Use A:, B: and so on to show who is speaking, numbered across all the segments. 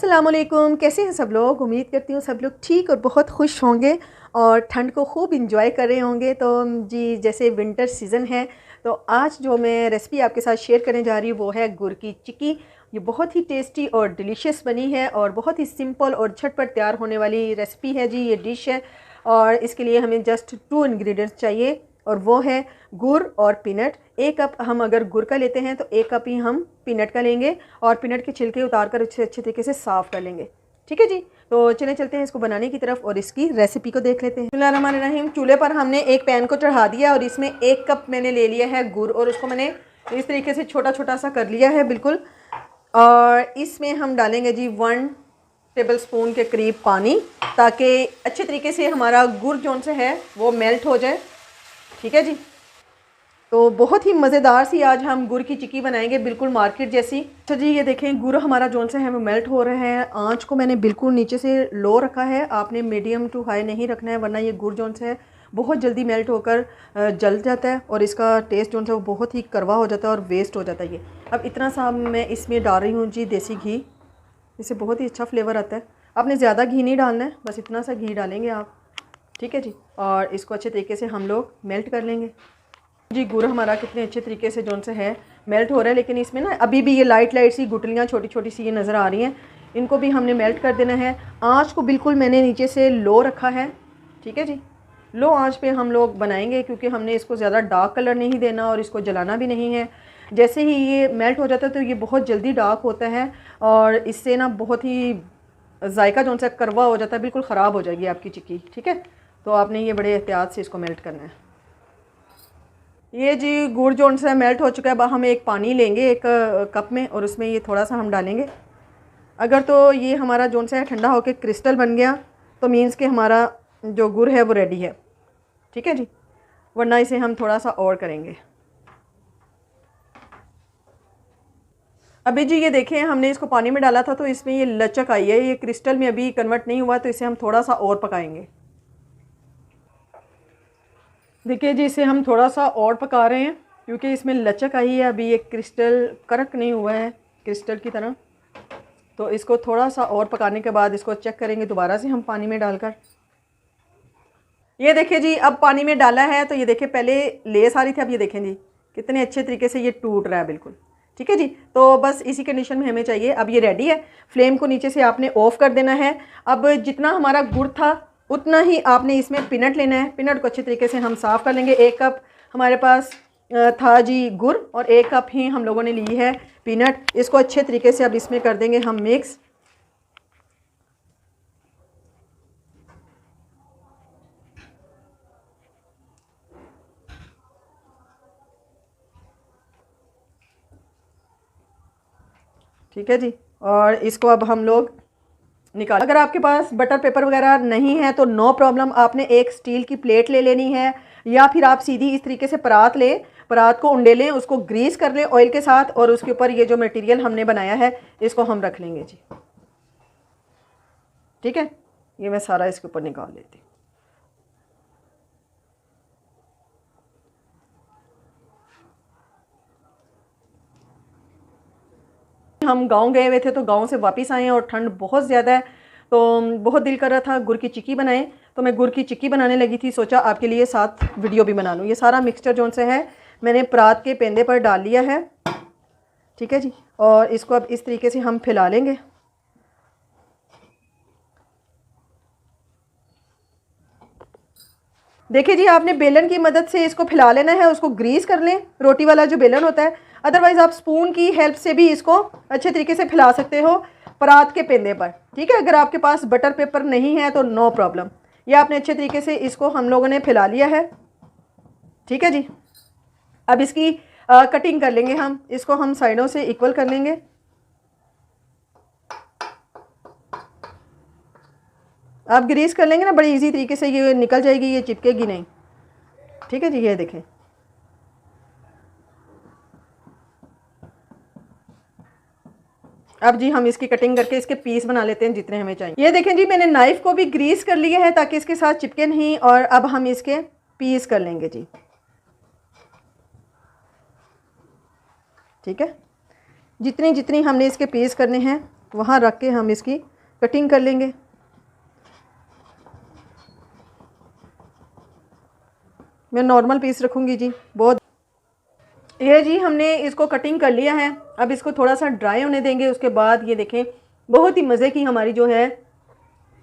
A: अस्सलाम वालेकुम। कैसे हैं सब लोग? उम्मीद करती हूँ सब लोग ठीक और बहुत खुश होंगे और ठंड को खूब इंजॉय कर रहे होंगे। तो जी, जैसे विंटर सीज़न है तो आज जो मैं रेसिपी आपके साथ शेयर करने जा रही हूँ वो है गुड़ की चिक्की। ये बहुत ही टेस्टी और डिलीशियस बनी है और बहुत ही सिंपल और झटपट तैयार होने वाली रेसिपी है जी, ये डिश है। और इसके लिए हमें जस्ट 2 इंग्रेडिएंट्स चाहिए और वो है गुड़ और पीनट। 1 कप हम अगर गुड़ का लेते हैं तो 1 कप ही हम पीनट का लेंगे और पीनट के छिलके उतार कर अच्छे तरीके से साफ़ कर लेंगे। ठीक है जी, तो चले चलते हैं इसको बनाने की तरफ और इसकी रेसिपी को देख लेते हैं। बिस्मिल्लाहिर्रहमानिर्रहीम। चूल्हे पर हमने एक पैन को चढ़ा दिया और इसमें 1 कप मैंने ले लिया है गुड़ और उसको मैंने इस तरीके से छोटा छोटा सा कर लिया है बिल्कुल। और इसमें हम डालेंगे जी 1 टेबल स्पून के करीब पानी, ताकि अच्छे तरीके से हमारा गुड़ जो से है वो मेल्ट हो जाए। ठीक है जी, तो बहुत ही मज़ेदार सी आज हम गुड़ की चिक्की बनाएंगे, बिल्कुल मार्केट जैसी। अच्छा जी, ये देखें गुड़ हमारा जोन से है वो मेल्ट हो रहा है। आंच को मैंने बिल्कुल नीचे से लो रखा है, आपने मीडियम टू हाई नहीं रखना है, वरना ये गुड़ जोन से है बहुत जल्दी मेल्ट होकर जल जाता है और इसका टेस्ट जो है वो बहुत ही कड़वा हो जाता है और वेस्ट हो जाता है ये। अब इतना सा मैं इसमें डाल रही हूँ जी देसी घी, इससे बहुत ही अच्छा फ्लेवर आता है। आपने ज़्यादा घी नहीं डालना है, बस इतना सा घी डालेंगे आप। ठीक है जी, और इसको अच्छे तरीके से हम लोग मेल्ट कर लेंगे जी। गुड़ हमारा कितने अच्छे तरीके से जोन से है मेल्ट हो रहा है, लेकिन इसमें ना अभी भी ये लाइट सी गुठलियाँ छोटी छोटी सी ये नज़र आ रही हैं, इनको भी हमने मेल्ट कर देना है। आँच को बिल्कुल मैंने नीचे से लो रखा है। ठीक है जी, लो आँच पे हम लोग बनाएंगे क्योंकि हमने इसको ज़्यादा डार्क कलर नहीं देना और इसको जलाना भी नहीं है। जैसे ही ये मेल्ट हो जाता है तो ये बहुत जल्दी डार्क होता है और इससे ना बहुत ही जायका जो सा कड़वा हो जाता है, बिल्कुल ख़राब हो जाएगी आपकी चिक्की। ठीक है, तो आपने ये बड़े एहतियात से इसको मेल्ट करना है। ये जी गुड़ जोन से मेल्ट हो चुका है। अब हम एक पानी लेंगे 1 कप में और उसमें ये थोड़ा सा हम डालेंगे। अगर तो ये हमारा जोन से ठंडा होकर क्रिस्टल बन गया तो मीन्स कि हमारा जो गुड़ है वो रेडी है। ठीक है जी, वरना इसे हम थोड़ा सा और करेंगे। अभी जी ये देखें हमने इसको पानी में डाला था तो इसमें ये लचक आई है, ये क्रिस्टल में अभी कन्वर्ट नहीं हुआ, तो इसे हम थोड़ा सा और पकाएंगे। देखिए जी, इसे हम थोड़ा सा और पका रहे हैं क्योंकि इसमें लचक आई है, अभी ये क्रिस्टल कड़क नहीं हुआ है क्रिस्टल की तरह। तो इसको थोड़ा सा और पकाने के बाद इसको चेक करेंगे दोबारा से हम पानी में डालकर। ये देखिए जी, अब पानी में डाला है तो ये देखिए पहले लेस आ रही थी, अब ये देखें जी कितने अच्छे तरीके से ये टूट रहा है बिल्कुल। ठीक है जी, तो बस इसी कंडीशन में हमें चाहिए। अब ये रेडी है, फ्लेम को नीचे से आपने ऑफ़ कर देना है। अब जितना हमारा गुड़ था उतना ही आपने इसमें पीनट लेना है। पीनट को अच्छे तरीके से हम साफ़ कर लेंगे। 1 कप हमारे पास था जी गुड़ और 1 कप ही हम लोगों ने ली है पीनट। इसको अच्छे तरीके से अब इसमें कर देंगे हम मिक्स। ठीक है जी, और इसको अब हम लोग निकाल। अगर आपके पास बटर पेपर वगैरह नहीं है तो नो प्रॉब्लम, आपने एक स्टील की प्लेट ले लेनी है या फिर आप सीधी इस तरीके से परात लें, परात को उंडे लें, उसको ग्रीस कर लें ऑयल के साथ और उसके ऊपर ये जो मटेरियल हमने बनाया है इसको हम रख लेंगे जी। ठीक है, ये मैं सारा इसके ऊपर निकाल लेती हूँ। हम गांव गए हुए थे तो गांव से वापस आए हैं और ठंड बहुत ज़्यादा है, तो बहुत दिल कर रहा था गुड़ की चिक्की बनाएं, तो मैं गुड़ की चिक्की बनाने लगी थी। सोचा आपके लिए साथ वीडियो भी बना लूँ। ये सारा मिक्सचर जो से है मैंने परात के पेंदे पर डाल लिया है। ठीक है जी, और इसको अब इस तरीके से हम फैला लेंगे। देखिए जी, आपने बेलन की मदद से इसको फैला लेना है, उसको ग्रीस कर लें, रोटी वाला जो बेलन होता है। अदरवाइज़ आप स्पून की हेल्प से भी इसको अच्छे तरीके से फैला सकते हो परात के पेंदे पर। ठीक है, अगर आपके पास बटर पेपर नहीं है तो नो प्रॉब्लम। ये आपने अच्छे तरीके से इसको हम लोगों ने फैला लिया है। ठीक है जी, अब इसकी कटिंग कर लेंगे हम, इसको हम साइडों से इक्वल कर लेंगे। आप ग्रीस कर लेंगे ना बड़ी इजी तरीके से ये निकल जाएगी, ये चिपकेगी नहीं। ठीक है जी, ये देखें। अब जी हम इसकी कटिंग करके इसके पीस बना लेते हैं जितने हमें चाहिए। ये देखें जी, मैंने नाइफ़ को भी ग्रीस कर लिया है ताकि इसके साथ चिपके नहीं, और अब हम इसके पीस कर लेंगे जी। ठीक है, जितनी जितनी हमने इसके पीस करने हैं वहाँ रख के हम इसकी कटिंग कर लेंगे। मैं नॉर्मल पीस रखूँगी जी। बहुत ये जी हमने इसको कटिंग कर लिया है। अब इसको थोड़ा सा ड्राई होने देंगे। उसके बाद ये देखें बहुत ही मज़े की हमारी जो है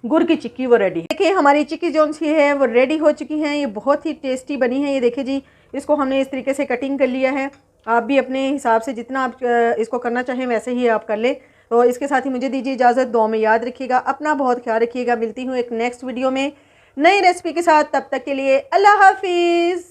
A: गुड़ की चिक्की वो रेडी है। देखिए हमारी चिक्की जो सी है वो रेडी हो चुकी हैं। ये बहुत ही टेस्टी बनी है। ये देखिए जी, इसको हमने इस तरीके से कटिंग कर लिया है। आप भी अपने हिसाब से जितना आप इसको करना चाहें वैसे ही आप कर लें। तो इसके साथ ही मुझे दीजिए इजाज़त। दुआ में याद रखिएगा, अपना बहुत ख्याल रखिएगा। मिलती हूँ एक नेक्स्ट वीडियो में नई रेसिपी के साथ। तब तक के लिए अल्लाह हाफिज़।